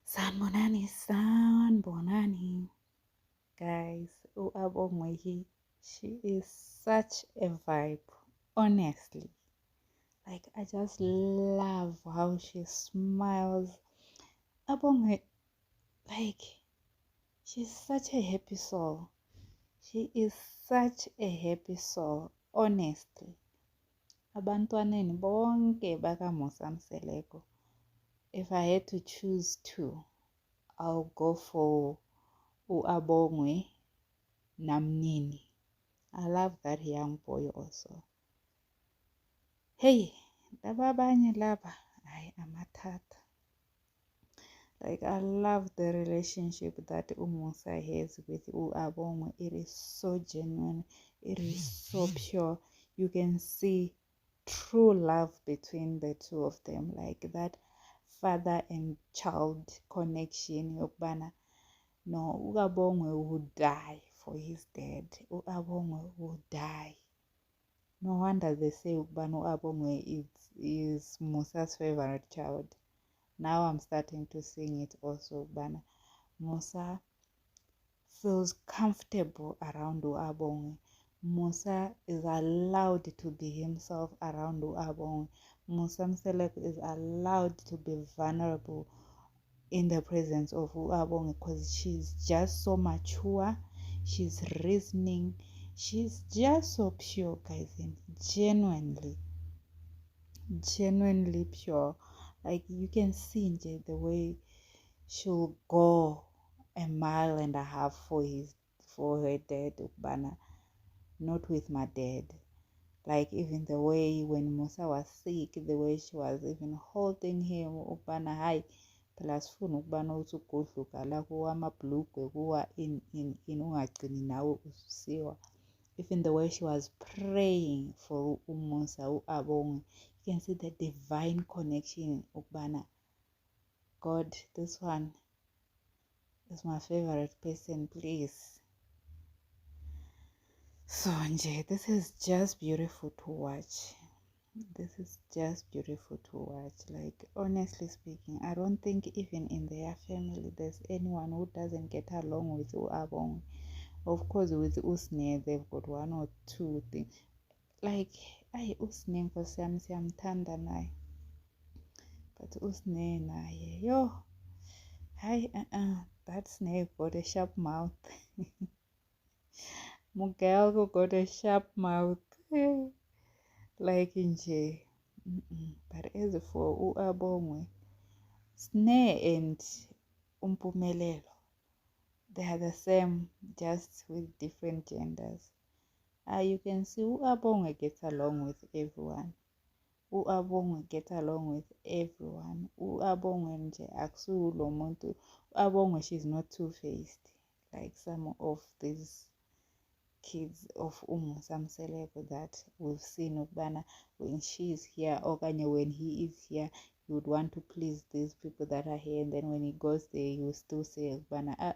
Sanbonani. Guys, Abongwe, she is such a vibe, honestly. Like, I just love how she smiles. Abongwe, like, she's such a happy soul. She is such a happy soul, honestly. Abantwaneni bonke bakaMusa Mseleko. If I had to choose two, I'll go for Abongwe Namnini. I love that young boy also. Hey, lababanye laba, amathatha. Like, I love the relationship that Musa has with Abongwe. It is so genuine. It is so pure. You can see true love between the two of them. Like that father and child connection. Yokubana, no, Abongwe would die for his dad. Abongwe would die. No wonder they say Abongwe is Musa's favorite child. Now I'm starting to sing it also. Musa feels comfortable around Abongwe. Musa is allowed to be himself around Abongwe. Musa Mseleko is allowed to be vulnerable in the presence of Abongwe because she's just so mature. She's reasoning. She's just so pure, guys, and genuinely pure. Like, you can see the way she'll go a mile and a half for her dad, Bana. Not with my dad. Like, even the way when Musa was sick, the way she was even holding him, Bana, hi, plus funa ukubana uthi ugodluka la kuwamabhlugwe kuwa in ungagcini nawe ususiwa. Even the way she was praying for Musa Abongwe, you can see the divine connection. Ukubana, God, this one is my favorite person, please. So this is just beautiful to watch. This is just beautiful to watch. Like, honestly speaking, I don't think even in their family there's anyone who doesn't get along with Abongwe. Of course, with Usne, they've got one or two things. Like, Usne Nkosi yami siyamthanda naye. But Usne naye, yo, that snake got a sharp mouth. Mugel got a sharp mouth. Like nje. But as for Abongwe, Sne and Umpumelelo, they are the same, just with different genders. You can see Abongwe gets along with everyone. Abongwe gets along with everyone. Abongwe nje akusulo muntu. Abongwe, she's not two-faced like some of these kids of Musa Mseleko that we've seen ukubana when she is here or when he is here, you would want to please these people that are here, and then when he goes there, you still say ukubana